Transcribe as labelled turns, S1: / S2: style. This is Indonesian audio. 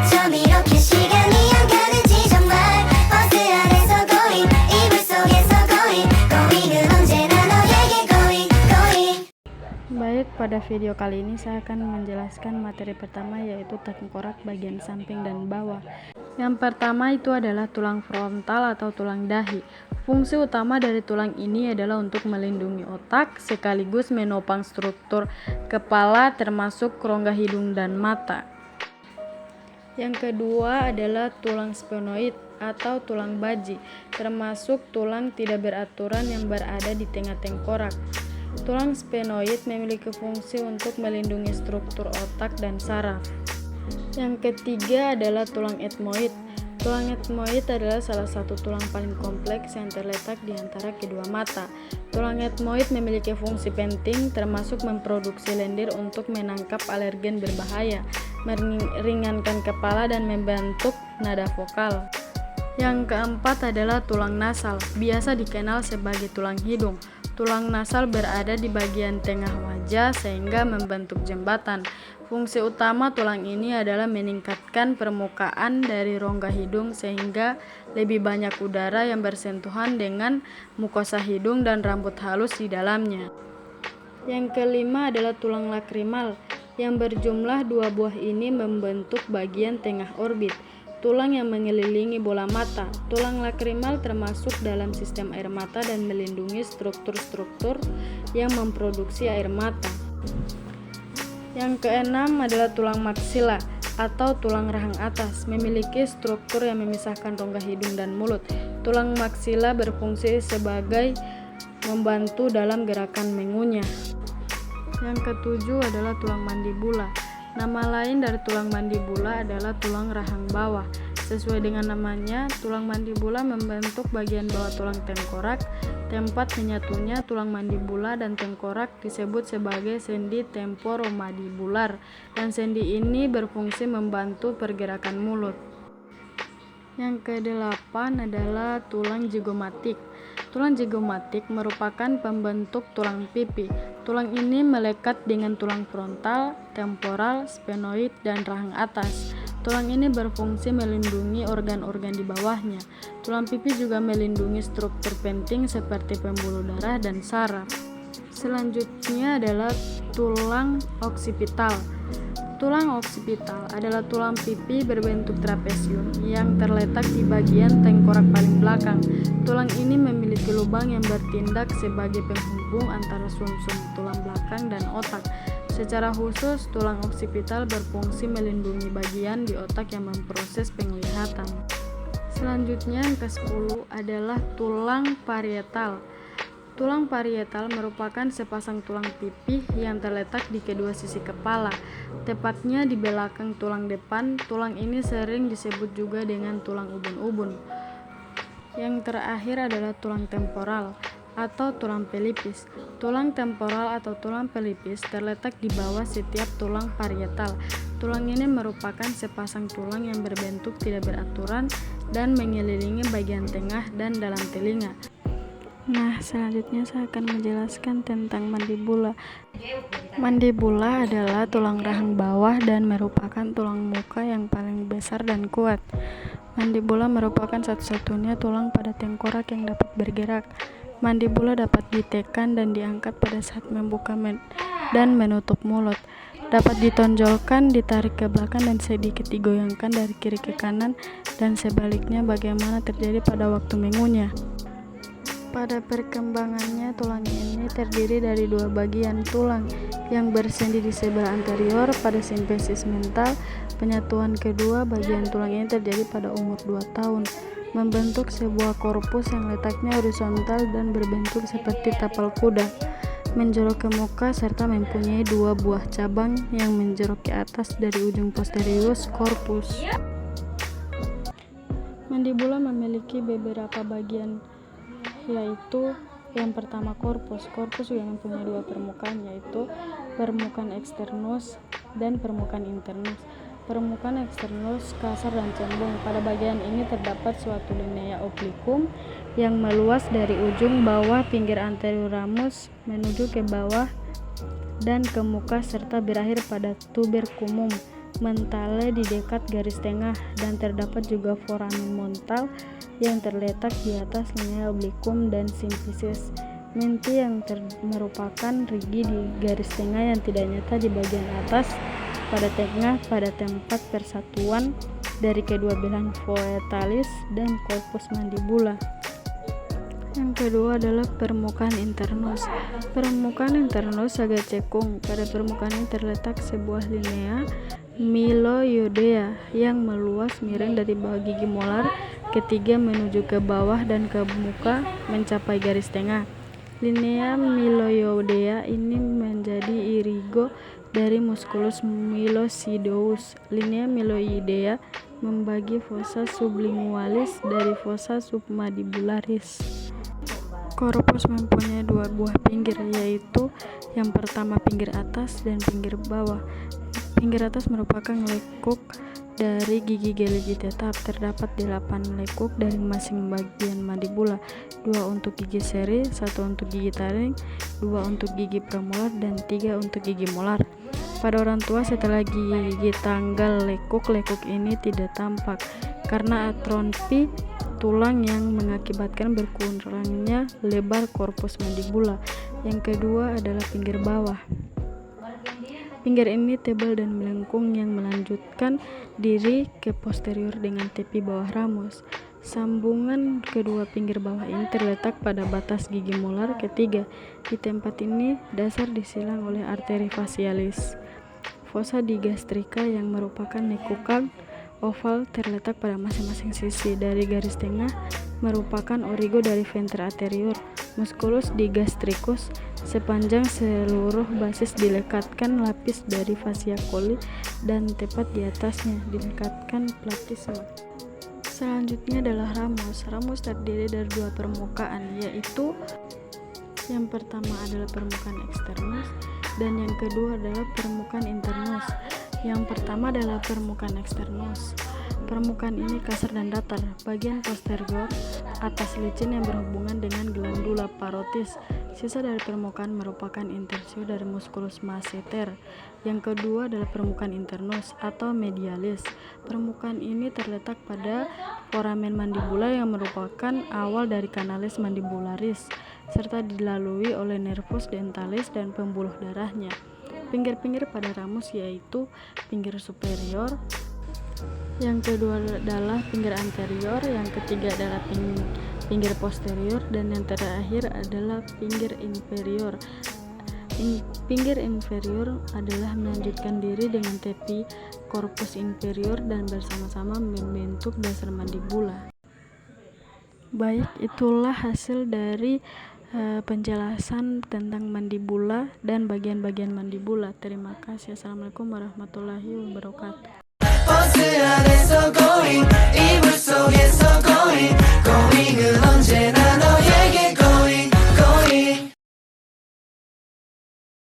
S1: 어쩜 이렇게 시간이 안 가는지 정말 버스 안에서 고잉 이불 속에서 고잉은 언제나 너에게 고잉.
S2: Baik, pada video kali ini saya akan menjelaskan materi pertama, yaitu tengkorak bagian samping dan bawah. Yang pertama itu adalah tulang frontal atau tulang dahi. Fungsi utama dari tulang ini adalah untuk melindungi otak sekaligus menopang struktur kepala termasuk rongga hidung dan mata. Yang kedua adalah tulang sphenoid atau tulang baji, termasuk tulang tidak beraturan yang berada di tengah tengkorak. Tulang sphenoid memiliki fungsi untuk melindungi struktur otak dan saraf. Yang ketiga adalah tulang ethmoid. Tulang ethmoid adalah salah satu tulang paling kompleks yang terletak di antara kedua mata. Tulang ethmoid memiliki fungsi penting termasuk memproduksi lendir untuk menangkap alergen berbahaya, meringankan kepala dan membentuk nada vokal. Yang keempat adalah tulang nasal, biasa dikenal sebagai tulang hidung. Tulang nasal berada di bagian tengah wajah sehingga membentuk jembatan. Fungsi utama tulang ini adalah meningkatkan permukaan dari rongga hidung sehingga lebih banyak udara yang bersentuhan dengan mukosa hidung dan rambut halus di dalamnya. Yang kelima adalah tulang lakrimal, yang berjumlah 2 buah ini membentuk bagian tengah orbit, tulang yang mengelilingi bola mata. Tulang lakrimal termasuk dalam sistem air mata dan melindungi struktur-struktur yang memproduksi air mata. Yang keenam adalah tulang maksila atau tulang rahang atas, memiliki struktur yang memisahkan rongga hidung dan mulut. Tulang maksila berfungsi sebagai membantu dalam gerakan mengunyah. Yang ketujuh adalah tulang mandibula. Nama lain dari tulang mandibula adalah tulang rahang bawah. Sesuai dengan namanya, tulang mandibula membentuk bagian bawah tulang tengkorak. Tempat menyatunya tulang mandibula dan tengkorak disebut sebagai sendi temporomandibular, dan sendi ini berfungsi membantu pergerakan mulut. Yang kedelapan adalah tulang zigomatik. Tulang zigomatik merupakan pembentuk tulang pipi. Tulang ini melekat dengan tulang frontal, temporal, sphenoid, dan rahang atas. Tulang ini berfungsi melindungi organ-organ di bawahnya. Tulang pipi juga melindungi struktur penting seperti pembuluh darah dan saraf. Selanjutnya adalah tulang oksipital. Tulang oksipital adalah tulang pipi berbentuk trapesium yang terletak di bagian tengkorak paling belakang. Tulang ini memiliki lubang yang bertindak sebagai penghubung antara sumsum tulang belakang dan otak. Secara khusus, tulang oksipital berfungsi melindungi bagian di otak yang memproses penglihatan. Selanjutnya yang ke-10 adalah tulang parietal. Tulang parietal merupakan sepasang tulang pipih yang terletak di kedua sisi kepala, tepatnya di belakang tulang depan. Tulang ini sering disebut juga dengan tulang ubun-ubun. Yang terakhir adalah tulang temporal atau tulang pelipis. Tulang temporal atau tulang pelipis terletak di bawah setiap tulang parietal. Tulang ini merupakan sepasang tulang yang berbentuk tidak beraturan dan mengelilingi bagian tengah dan dalam telinga. Nah, selanjutnya saya akan menjelaskan tentang mandibula. Mandibula adalah tulang rahang bawah dan merupakan tulang muka yang paling besar dan kuat. Mandibula merupakan satu-satunya tulang pada tengkorak yang dapat bergerak. Mandibula dapat ditekan dan diangkat pada saat membuka dan menutup mulut. Dapat ditonjolkan, ditarik ke belakang, dan sedikit digoyangkan dari kiri ke kanan, dan sebaliknya bagaimana terjadi pada waktu mengunyah. Pada perkembangannya, tulang ini terdiri dari 2 bagian tulang yang bersendi di sebelah anterior pada simpesis mental. Penyatuan kedua bagian tulang ini terjadi pada umur 2 tahun, membentuk sebuah korpus yang letaknya horizontal dan berbentuk seperti tapal kuda, menjorok ke muka serta mempunyai 2 buah cabang yang menjorok ke atas dari ujung posterius korpus. Mandibula memiliki beberapa bagian, yaitu yang pertama korpus. Korpus juga mempunyai 2 permukaan, yaitu permukaan eksternus dan permukaan internus. Permukaan eksternus kasar dan cembung. Pada bagian ini terdapat suatu linea oblikum yang meluas dari ujung bawah pinggir anterior ramus menuju ke bawah dan ke muka serta berakhir pada tuberculum mentale di dekat garis tengah, dan terdapat juga foramen montal yang terletak di atas linea obliquum dan symphysis. Menti yang merupakan rigi di garis tengah yang tidak nyata di bagian atas pada tengah pada tempat persatuan dari kedua belahan voetalis dan corpus mandibula. Yang kedua adalah permukaan internus. Permukaan internus agak cekung. Pada permukaan ini terletak sebuah linea myloiodea yang meluas miring dari bawah gigi molar ketiga menuju ke bawah dan ke muka mencapai garis tengah. Linea myloiodea ini menjadi irigo dari musculus myloidosus. Linea myloiodea membagi fossa sublingualis dari fossa submandibularis. Corpus mempunyai dua buah pinggir, yaitu yang pertama pinggir atas dan pinggir bawah. Pinggir atas merupakan lekuk dari gigi gerigi tetap. Terdapat 8 lekuk dari masing bagian mandibula, 2 untuk gigi seri, 1 untuk gigi taring, 2 untuk gigi premolar, dan 3 untuk gigi molar. Pada orang tua setelah gigi tanggal lekuk ini tidak tampak karena atrofi tulang yang mengakibatkan berkurangnya lebar korpus mandibula. Yang kedua adalah pinggir bawah. Pinggir ini tebal dan melengkung yang melanjutkan diri ke posterior dengan tepi bawah ramus. Sambungan kedua pinggir bawah ini terletak pada batas gigi molar ketiga. Di tempat ini dasar disilang oleh arteri facialis. Fossa digastrika yang merupakan lekukan oval terletak pada masing-masing sisi. Dari garis tengah merupakan origo dari venter anterior. Musculus digastricus sepanjang seluruh basis dilekatkan lapis dari fascia coli dan tepat di atasnya dilekatkan platysma. Selanjutnya adalah ramus. Ramus terdiri dari 2 permukaan, yaitu yang pertama adalah permukaan eksternus dan yang kedua adalah permukaan internus. Yang pertama adalah permukaan eksternus. Permukaan ini kasar dan datar. Bagian posterior atas licin yang berhubungan dengan glandula parotis. Sisa dari permukaan merupakan intersio dari musculus masseter. Yang kedua adalah permukaan internus atau medialis. Permukaan ini terletak pada foramen mandibula yang merupakan awal dari canalis mandibularis serta dilalui oleh nervus dentalis dan pembuluh darahnya. Pinggir-pinggir pada ramus yaitu pinggir superior, yang kedua adalah pinggir anterior, yang ketiga adalah pinggir posterior, dan yang terakhir adalah pinggir inferior. Pinggir inferior adalah melanjutkan diri dengan tepi corpus inferior dan bersama-sama membentuk dasar mandibula. Baik, itulah hasil dari penjelasan tentang mandibula dan bagian-bagian mandibula. Terima kasih. Assalamualaikum warahmatullahi wabarakatuh.